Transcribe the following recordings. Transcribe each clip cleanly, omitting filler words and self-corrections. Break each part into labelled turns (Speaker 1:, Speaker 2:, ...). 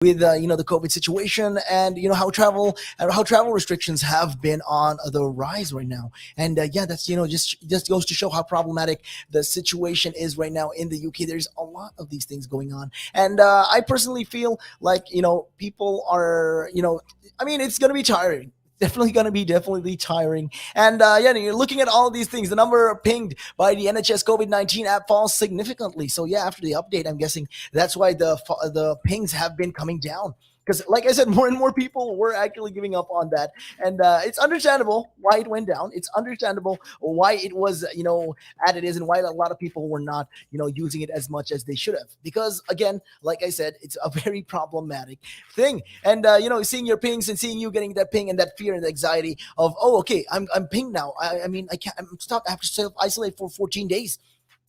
Speaker 1: with the COVID situation, and how travel restrictions have been on the rise right now. And yeah, that's just goes to show how problematic the situation is right now in the UK. There's a lot of these things going on, and I personally feel like people are I mean, it's going to be tiring. Definitely going to be definitely tiring. And yeah, you're looking at all of these things. The number pinged by the NHS COVID-19 app falls significantly. So yeah, after the update, I'm guessing that's why the pings have been coming down. Because, like I said, more and more people were actually giving up on that, and it's understandable why it went down. It's understandable why it was, at it is, and why a lot of people were not, using it as much as they should have. Because again, like I said, it's a very problematic thing. And seeing your pings and seeing you getting that ping and that fear and anxiety of, oh, okay, I'm pinged now. I mean, I can't. I'm stuck. I have to self isolate for 14 days.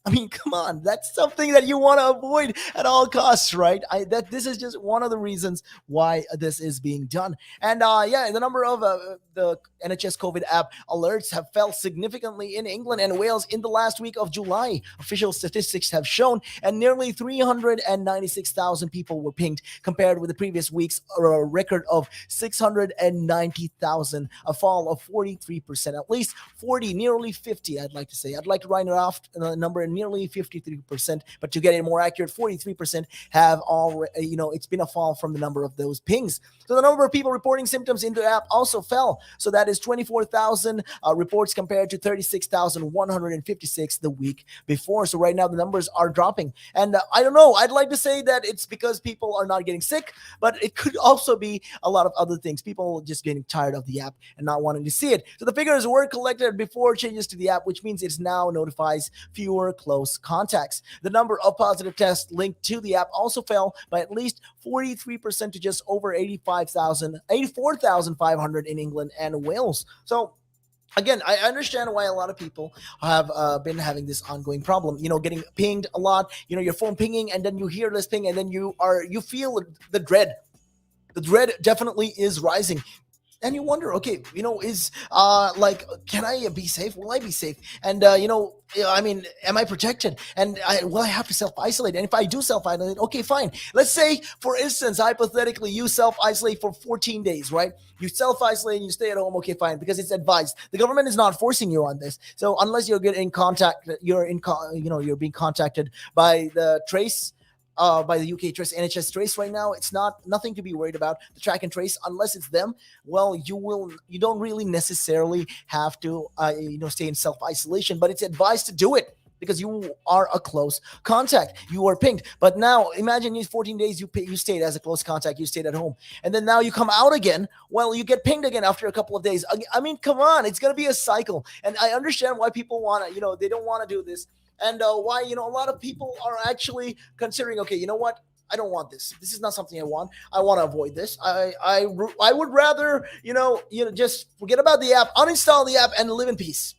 Speaker 1: I mean, come on, that's something that you want to avoid at all costs, right? That This is just one of the reasons why this is being done. And yeah, the number of the NHS COVID app alerts have fell significantly in England and Wales in the last week of July. Official statistics have shown, and nearly 396,000 people were pinged compared with the previous week's record of 690,000, a fall of 43%, at least 40, nearly 50. I'd like to say. I'd like to write it off the number nearly 53%, but to get it more accurate, 43% have already, it's been a fall from the number of those pings. So the number of people reporting symptoms in the app also fell. So that is 24,000 reports compared to 36,156 the week before. So right now the numbers are dropping. And I don't know, I'd like to say that it's because people are not getting sick, but it could also be a lot of other things. People just getting tired of the app and not wanting to see it. So the figures were collected before changes to the app, which means it now notifies fewer close contacts. The number of positive tests linked to the app also fell by at least 43% to just over 84,500 in England and Wales. So again, I understand why a lot of people have been having this ongoing problem. Getting pinged a lot. Your phone pinging, and then you hear this ping, and then you feel the dread. The dread definitely is rising. And you wonder, okay, is like, can I be safe? Will I be safe? And I mean, am I protected? And will I have to self isolate? And if I do self isolate, okay, fine. Let's say, for instance, hypothetically, you self isolate for 14 days, right? You self isolate and you stay at home, okay, fine, because it's advised. The government is not forcing you on this. So unless you're getting in contact, you're being contacted by the trace. By the UK Trace, NHS Trace right now, it's nothing to be worried about. The track and trace, unless it's them, well, you don't really necessarily have to stay in self isolation, but it's advised to do it because you are a close contact. You are pinged. But now imagine these 14 days you stayed as a close contact, you stayed at home, and then now you come out again. Well, you get pinged again after a couple of days. I mean, come on, it's gonna be a cycle. And I understand why people wanna, they don't want to do this. And why, a lot of people are actually considering, okay, you know what? I don't want this. This is not something I want. I want to avoid this. I would rather, just forget about the app, uninstall the app, and live in peace.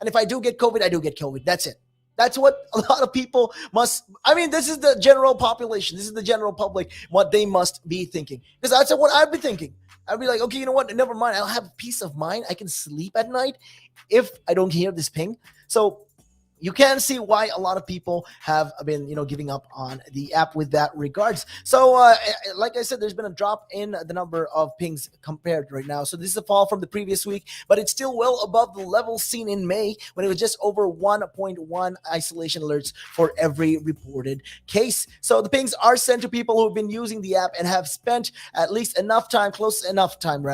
Speaker 1: And if I do get COVID, I do get COVID. That's it. That's what a lot of people must. I mean, this is the general population. This is the general public, what they must be thinking. Because that's what I'd be thinking. I'd be like, okay, you know what? Never mind. I'll have peace of mind. I can sleep at night if I don't hear this ping. So you can see why a lot of people have been, giving up on the app with that regards. So, like I said, there's been a drop in the number of pings compared right now. So this is a fall from the previous week, but it's still well above the level seen in May when it was just over 1.1 isolation alerts for every reported case. So the pings are sent to people who have been using the app and have spent at least close enough time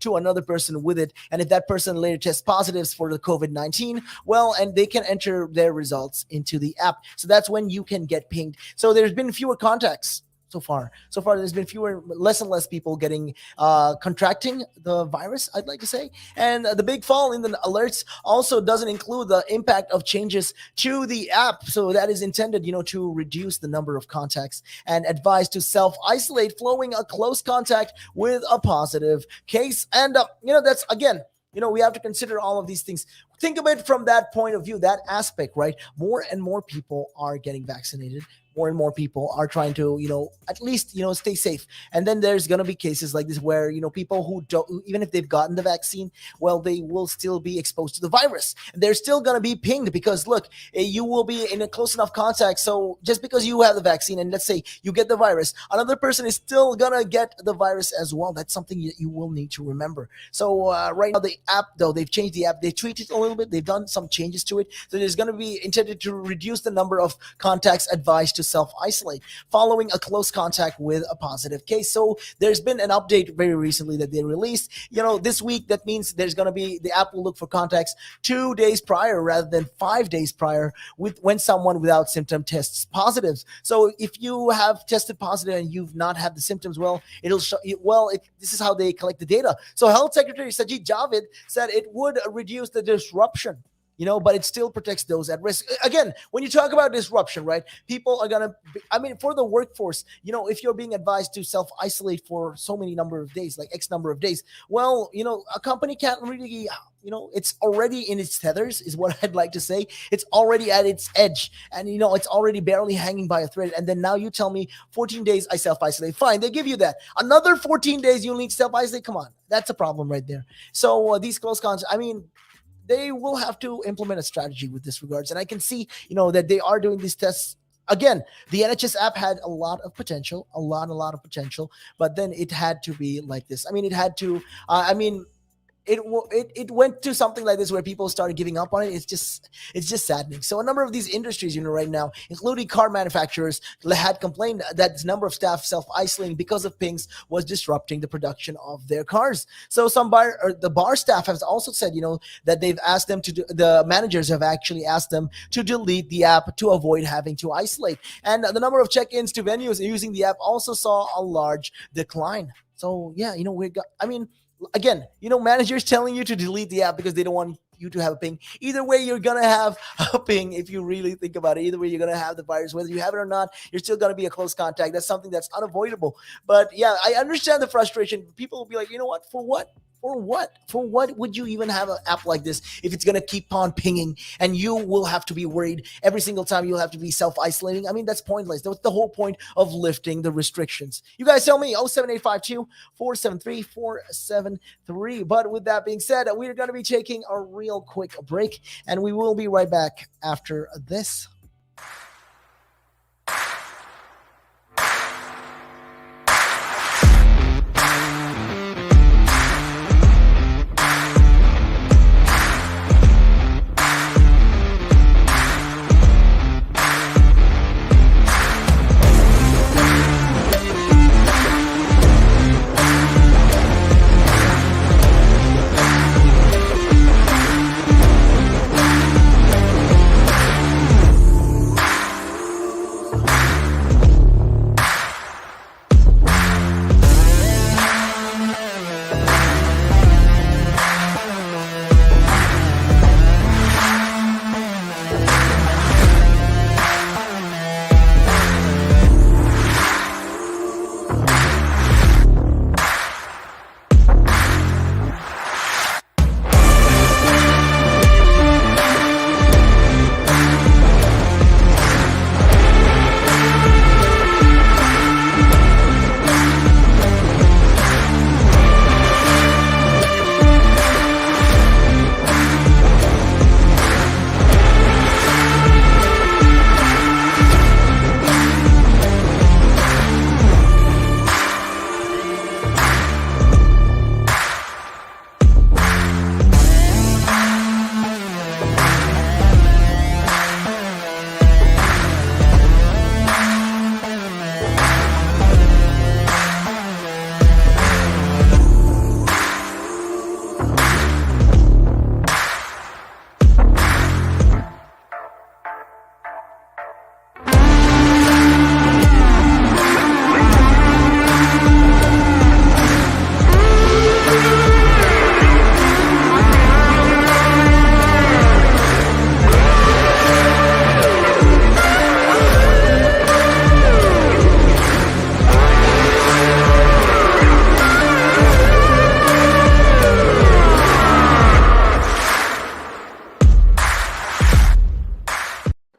Speaker 1: to another person with it. And if that person later tests positives for the COVID-19, well, and they can enter their results into the app. So that's when you can get pinged. So there's been fewer contacts so far. There's been less and less people getting contracting the virus, I'd like to say. And the big fall in the alerts also doesn't include the impact of changes to the app. So that is intended, to reduce the number of contacts and advise to self-isolate following a close contact with a positive case. And, that's, again, we have to consider all of these things. Think of it from that point of view, that aspect, right? More and more people are getting vaccinated. more and more people are trying to, at least, stay safe. And then there's going to be cases like this where, people who don't, even if they've gotten the vaccine, well, they will still be exposed to the virus. They're still going to be pinged because, look, you will be in a close enough contact. So just because you have the vaccine and let's say you get the virus, another person is still going to get the virus as well. That's something you will need to remember. So right now, the app, though, they've changed the app. They tweaked it a little bit. They've done some changes to it. So there's going to be intended to reduce the number of contacts advised to self-isolate following a close contact with a positive case. So there's been an update very recently that they released, this week. That means there's going to be, the app will look for contacts 2 days prior rather than 5 days prior with when someone without symptom tests positive. So if you have tested positive and you've not had the symptoms, well, it'll show you, this is how they collect the data. So Health Secretary Sajid Javid said it would reduce the disruption, but it still protects those at risk. Again, when you talk about disruption, right, people are going to, for the workforce, if you're being advised to self-isolate for so many number of days, like X number of days, well, a company can't really, it's already in its tethers is what I'd like to say. It's already at its edge and, it's already barely hanging by a thread. And then now you tell me 14 days I self-isolate. Fine, they give you that. Another 14 days you'll need to self-isolate. Come on, that's a problem right there. So these close contacts, they will have to implement a strategy with this regards. And I can see, that they are doing these tests. Again, the NHS app had a lot of potential, a lot of potential, but then it had to be like this. It had to, it went to something like this where people started giving up on it. It's just saddening. So a number of these industries, right now, including car manufacturers, had complained that the number of staff self-isolating because of pings was disrupting the production of their cars. So the bar staff has also said, that they've asked them the managers have actually asked them to delete the app to avoid having to isolate. And the number of check-ins to venues using the app also saw a large decline. So yeah, again, managers telling you to delete the app because they don't want you to have a ping. Either way, you're going to have a ping if you really think about it. Either way, you're going to have the virus. Whether you have it or not, you're still going to be a close contact. That's something that's unavoidable. But yeah, I understand the frustration. People will be like, what? For what? For what? For what would you even have an app like this if it's going to keep on pinging and you will have to be worried every single time you'll have to be self-isolating? That's pointless. That's the whole point of lifting the restrictions. You guys tell me, 07852-473-473. But with that being said, we're going to be taking a real quick break and we will be right back after this.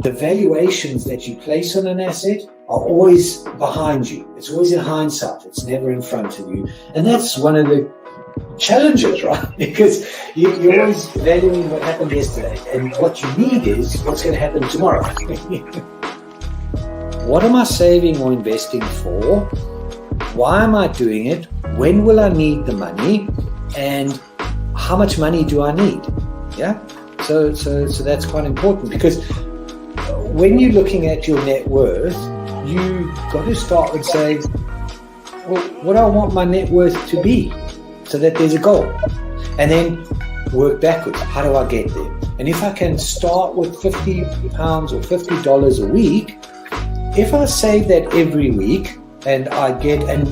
Speaker 2: the valuations that you place on an asset are always behind you. It's always in hindsight. It's never in front of you. And that's one of the challenges, right? Because you're always valuing what happened yesterday, and what you need is what's going to happen tomorrow. What am I saving or investing for? Why am I doing it? When will I need the money? And how much money do I need? Yeah. So that's quite important, because when you're looking at your net worth, you got to start with saying, well, what do I want my net worth to be? So that there's a goal, and then work backwards. How do I get there? And if I can start with £50 or $50 a week, if I save that every week, and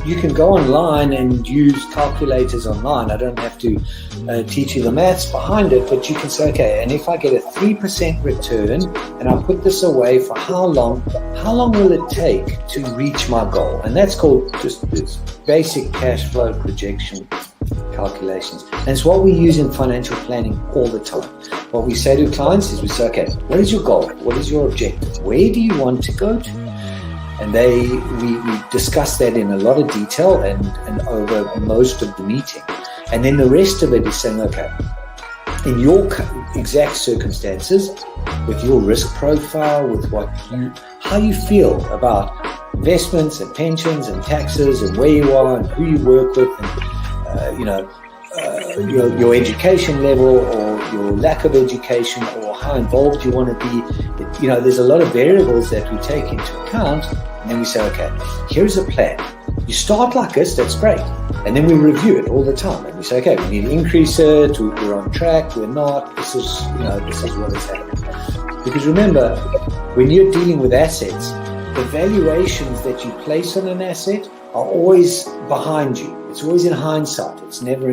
Speaker 2: you can go online and use calculators online. I don't have to teach you the maths behind it, but you can say, okay, and if I get a 3% return and I put this away for how long will it take to reach my goal? And that's called just this basic cash flow projection calculations. And it's what we use in financial planning all the time. What we say to clients is we say, okay, what is your goal? What is your objective? Where do you want to go to? And we discuss that in a lot of detail and over most of the meeting. And then the rest of it is saying, okay, in your exact circumstances, with your risk profile, with how you feel about investments and pensions and taxes and where you are and who you work with, and your education level or your lack of education or how involved you want to be. There's a lot of variables that we take into account, and then we say, okay, here's a plan. You start like this, that's great. And then we review it all the time. And we say, okay, we need to increase it, we're on track, we're not, this is what is happening. Because remember, when you're dealing with assets, the valuations that you place on an asset are always behind you. It's always in hindsight. It's never